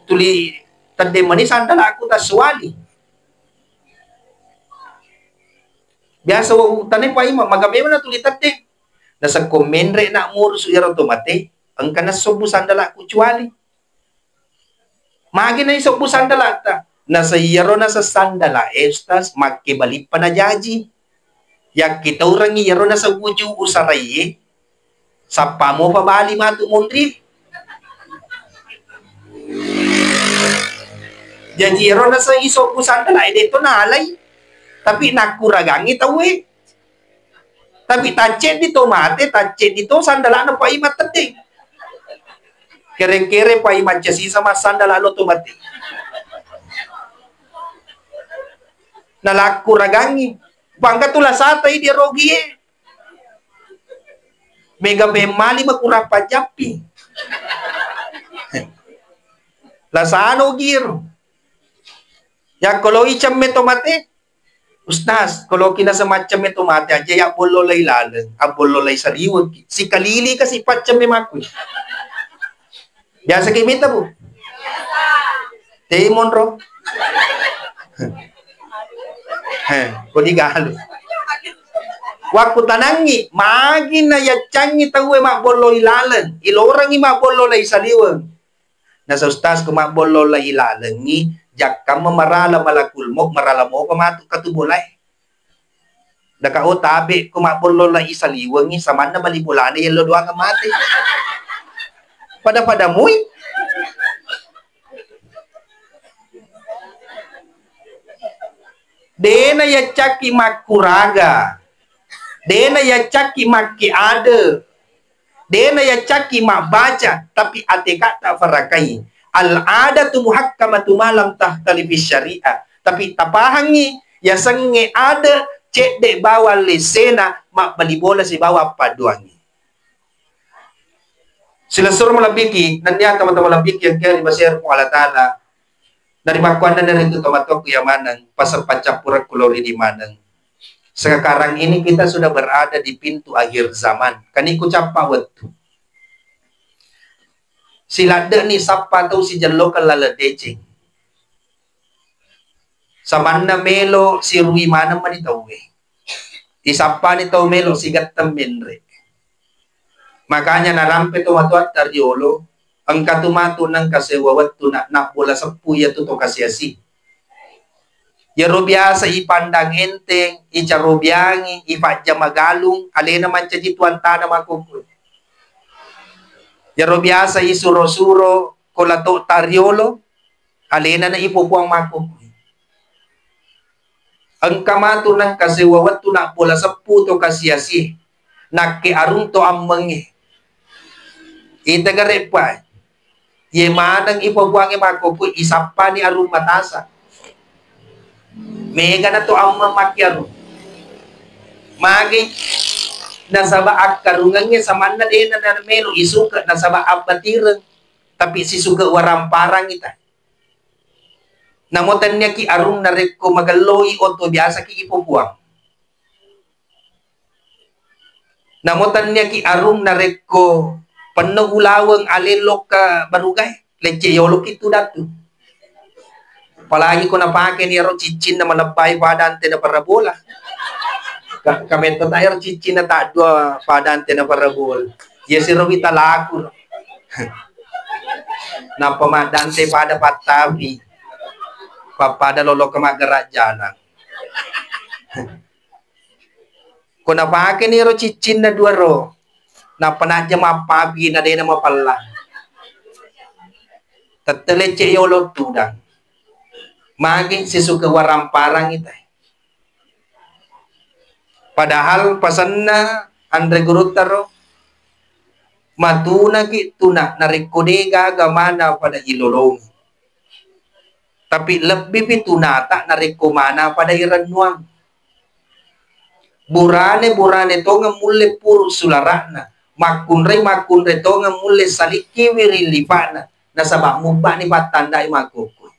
Tuli, tanda manis andala ako taswali. Biasa wang tanay pa imam, magabi man na tuli tanda. Nasa komenre na murus iro tomate. Ang kanas sobusan dala kucuali. Magi na sobusan dala ta. Nasa yaro na sa sandala estas makibalip pa na jaji. Yak kita orang yaro na sa wuju usaraye. Sa pamo pabali matu mundri. Jadi yaro na sa isobusan dala ito na alay. Tapi nakuragangi tawe. Tapi tacet di tomate, tacet di to sandala na pa imat tating. Kere-kere pa imat siya sama sandala no tomate. Nalaku ragangi. Bangga tula satay di rogi Mega bemali makurang pajapi. Lasano giro. Ya kalau icam me tomate. Ustaz, kalau kina semacam itu mati aja ya bololay lalang, bololay sariwag. Si kalili kasi patcam makoy. Biasa kayo mita po? Biasa. Monro. Kodi galo. Waku tanangi, magi na ya cangi tahu mak bolo ilalan. Ilorang mak bolo la isaliwang. Nasa ustas ko mak bolo la ilalangi, jakam marala malakul mo, marala mo pamato katubulay. Daka o tabi ko mak bolo la isaliwangi, saman na malibulani yung lodoang amate. Pada muy. Dena ya caki makuraga. Dena ya caki maki ada. Dena ya caki mak baca. Tapi ate kata farakai. Al-ada tu muhakkamatu malam tahtalifis syariah. Tapi tapahangi. Ya senge ada. Cek dek bawa lesena. Mak bali bola si bawa paduangi. Sila suruh malabiki. Nandiyan teman-teman malabiki yang kaya dimasir kong Allah Ta'ala. Dari makuan na rin ito tomato kuya manang. Pasal pancapura kulori di manang. Sekarang ini kita sudah berada di pintu akhir zaman. Kani ku capa waktu. Sila de ni sapa tau si jalo kalala decing. Saman na melo si Rui mana man itaw eh. Isapa ni tau melo si gatam menre. Makanya narampe to matuat tardiolo. Ang katumato ng kasewawat to na bola sa puya to kasyasi. Yaro biasa ipandang enteng, icharobiangi, ipadya magalung, alena man siya jituan tanah makukul. Yaro biasa isuro-suro, kolato tariolo, alena na ipupuang makukul. Ang kamato ng kasewawat to na bola sa puto kasyasi, nakiarong to ang mangi. Itagare pa, yemanang ipupuang makukul, isapa ni arong matasa. Mega na to ang mamakyaro. Magi nasaba akarungangnya sama na din na melo isuka nasaba abatirang tapi sisuga waramparang ita. Namutan niya ki arung na reko magaloy o to biasa ki ipupuang. Namutan niya ki arung na reko panagulawang alilok ka barugay. Leche yolok itu datu. Palagi ko napake ni aro cicin na malabay padante na parabola. Kami to tayo cicin na tadwa padante na parabol. Yes, si Robi talaku. Na pamadante pada patabi. Papada lolo kamagarat jana. Ko napake ni aro cicin na duaro. Na panadya mapabi na din na mapala. Tataleche yolo tudang. Maging sisuka waramparang ita. Padahal pasan na Andre Gurutaro matuna ki tuna narekodega gamana pada ilolong. Tapi lebih pitunata narekomana pada iranwang. Burane to nga mule puro sularana. Makunre to nga mule saliki wirilipana. Nasabak mubak ni patanda imakuku.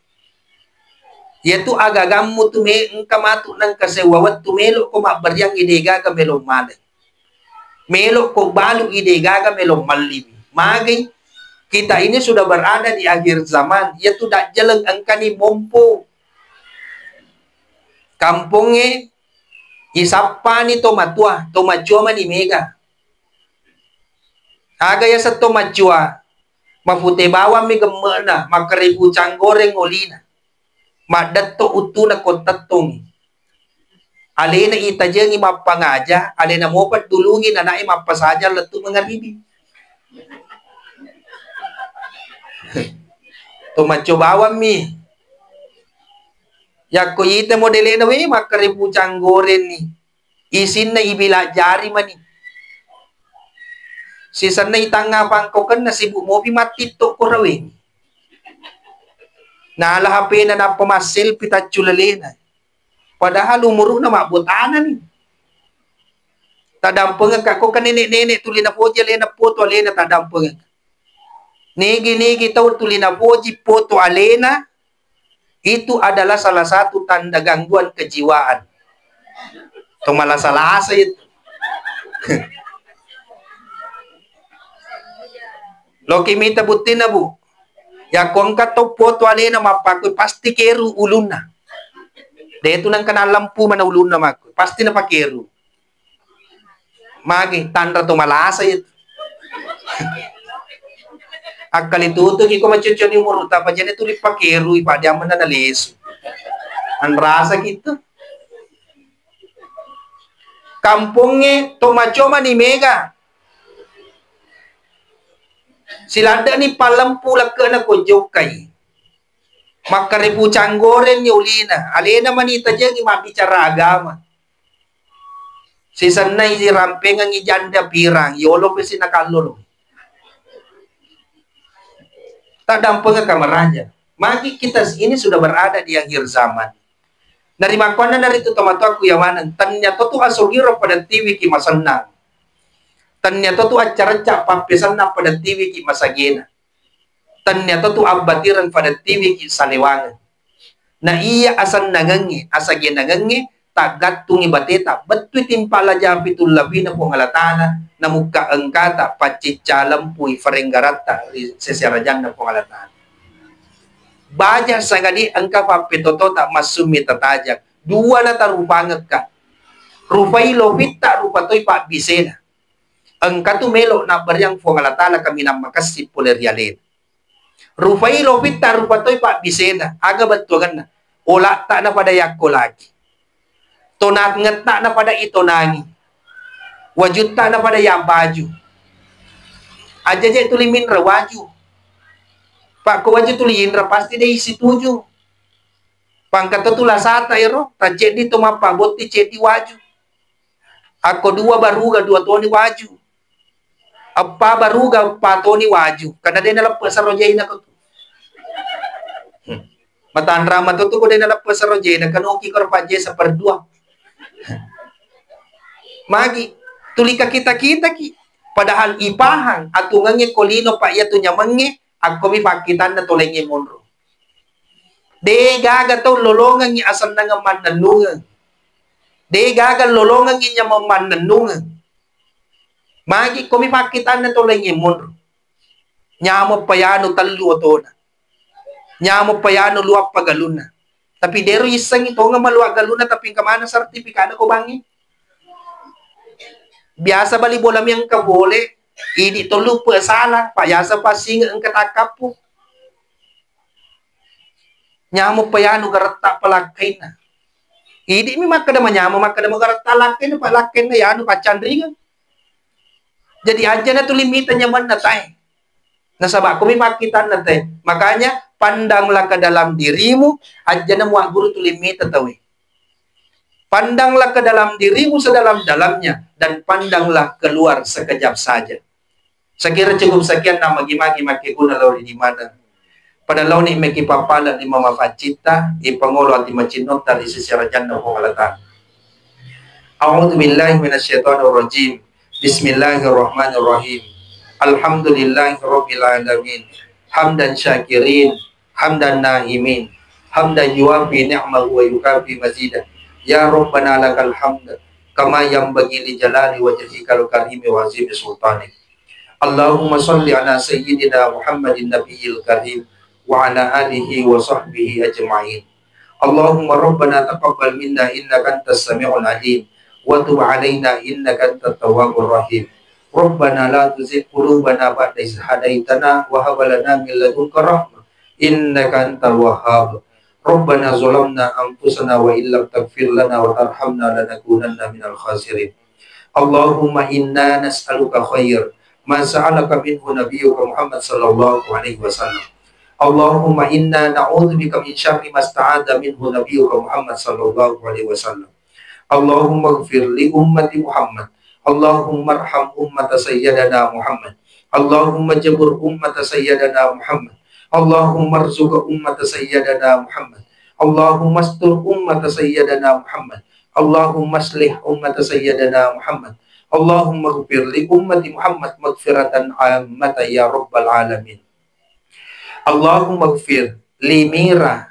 Yaitu agagam mo tume ang kamato ng kasewawat tumelo ko mabaryang idega ka melong mali. Melo ko balong idega ka melong malimi. Magay, kita ini sudah berada di akhir zaman. Yaitu dak jalang ang kanimompo. Kampungnya isapa ni tomatua man imega. Agaya sa tomatua mafute bawa mi gemena makaribu canggoreng olina. Madato utu na kontatong. Alena itajang imapangaja, alena mo pat tulungin na imapasaja letu mga bibi. Tumacobawan mi. Yako ite modele na we makaribu canggoren ni. Isin na ibila jari mani. Sisan na itangapang ko kan na sibu mo matito ko rawin. Nalahapin na napamasil pitachulалена. Padahal umuro na mabutanan. Tadampeng ako kanini-nini tulina poji alena poto alena tadampeng. Nigi-nigi tahu tulina poji poto alena. Itu adalah salah satu tanda gangguan kejiwaan. Itu malah salah asa itu. Loki minta butin na bu. Ya kung kato poto alena mapakoy pasti keru ulun na. Dito nang kanalampu man ulun na makoy. Pasti na pakeru. Magi tanda to malasa itu. Akal itu tuh kiko macucu ni mulut apa jadi tuh dipakeru ipada mana nalis. An rasa gitu. Kampungnya tomacoma ni mega. Silada ni palampu laka na ko jokai. Makaribu canggoren ni ulina. Alena manita dyan ni mabicara agama. Si sanay si rampeng ang ijanda pirang. Yolo pa si nakalolo. Tadampang kamaranya. Magi kita ini sudah berada di akhir zaman. Narima ko na narito tomato aku yawanan. Tanya to asogiro pada TV ki masanang. Tanya to acara cak papesan na pada TV ki masagina. Tanya to abatiran pada TV ki salewangan. Na iya asan nagangi, asagin nagangi, tagat tungi bateta, betul timpala jampitul labina po ngalatana, na muka engkata, pacicalam pui farenggarata, seserajan na po ngalatana. Baja sagadi angka papetoto tak masumi tatajak. Dua na tarupangat ka. Rupay lopit tak rupatoy pa bisena. Angka tu melo na baryang fongalatala kami na makasip polerialin. Rupay lopit tak rupatoy pa bisena. Aga batugan na. Ola tak na pada yakko lagi. Tonat ngat tak na pada ito nangi. Wajud tak na pada yang baju. Aja je tulimin rawaju. Pak ko wajud tuliin ra pasti dia isi tuju. Pangkat tu lasata ero, tajek di tomapa boti ceti waju. Ako dua baruga dua toni waju. Apa baruga patoni waju. Kada dia nalap pasarojay na ko. Matan rama to ko dia nalap pasarojay na kanoki ko paje sa perdua. Magi tulika kita ki. Padahal ipahang atungangnya kolino pa iya tu nyamange. Ako mi pakitan na tulengin monro. De gaga to lolongan ni asan na nga mananungan. De gaga lolongan niya mananungan. Magi ko mi pakitan na tulengin monro. Nyamo payano taluo to na. Nyamo payano luwap pagaluna. Tapi dero isang ito nga maluwag galuna tapi kamana sertifikado ko bangi. Biasa bali bolam yang kabole. Ini to lupa salah, payasa pasing ang katakap po. Nyamo payano garatak palakay na. Hindi mi makadama nyamo makadama garatak lakay na palakay na yano pacandringan. Jadi aja na to limitan nyaman na tayo. Nasaba ko mi makitan na tayo. Makanya pandanglah ke dalam dirimu, aja na muak guru to limitan tayo. Pandanglah ke dalam dirimu sedalam-dalamnya dan pandanglah keluar sekejap saja. Sekira cukup sekian nama gimagi makikuna lauri di mana. Pada launi meki papala di mama facita, ipangolo ati macinot tali sisirajan na pengalatan. A'udzu billahi minasyaitonir rajim. Bismillahirrahmanirrahim. Alhamdulillahirabbil alamin. Hamdan syakirin, hamdan naimin, hamdan yuwafi ni'mahu wa yukafi mazidah. Ya Rabbana lakal hamd kama yanbaghi li jalali wajhikal karimi wa azimi sultanik. Allahumma salli ala sayyidina Muhammadin nabiyil karim wa ala alihi wa sahbihi ajma'in. Allahumma rabbana taqabbal minna innaka antas sami'ul alim wa tub alaina innaka antat tawwabur rahim. Rabbana la tuzigh qulubana ba'da idh hadaitana wa hab lana min ladunka rahmah innaka antal wahhab. Rabbana zalamna anfusana wa illam taghfir lana wa tarhamna lanakunanna minal khasirin. Allahumma inna nas'aluka khair ma sa'alaka minhu nabiyyuka Muhammad sallallahu alaihi wasallam. Allahumma inna na'udzubika min syarri ma sta'adha minhu nabiyyuka Muhammad sallallahu alaihi wasallam. Allahumma ighfir li ummati Muhammad. Allahumma arham ummata sayyidina Muhammad. Allahumma jabur ummata sayyidina Muhammad. Allahumma arzuq ummata sayyidina Muhammad. Allahumma astur ummata sayyidina Muhammad. Allahumma aslih ummata sayyidina Muhammad. Allahumma ighfir li ummati Muhammad maghfiratan 'ammatan ya rabbal alamin. Allahumma ighfir li Mira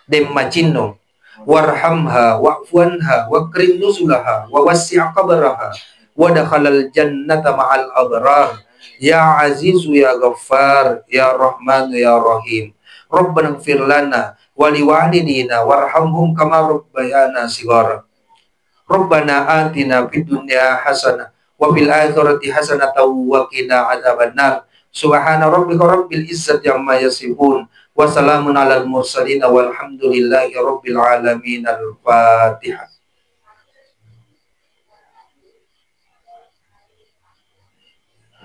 Demacino warhamha wa'fuanha wakrim nuzulaha wa wasi' qabraha wa dakhalal jannata ma'al abrar ya azizu ya ghaffar ya rahman ya rahim. Rabbana ighfir lana wa liwalidina warhamhum kama rabbayana shighara. Rabbana atina fid dunya hasanah wa fil akhirati hasanatan wa qina adzabannar. Subhana rabbika rabbil izzati amma yasifun wa salamun alal mursalin walhamdulillahi rabbil alamin. Al-Fatihah.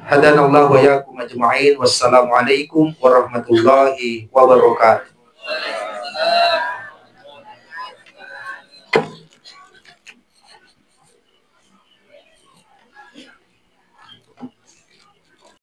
Hadanallahu wa yakum ajma'in. Wassalamualaikum warahmatullahi wabarakatuh.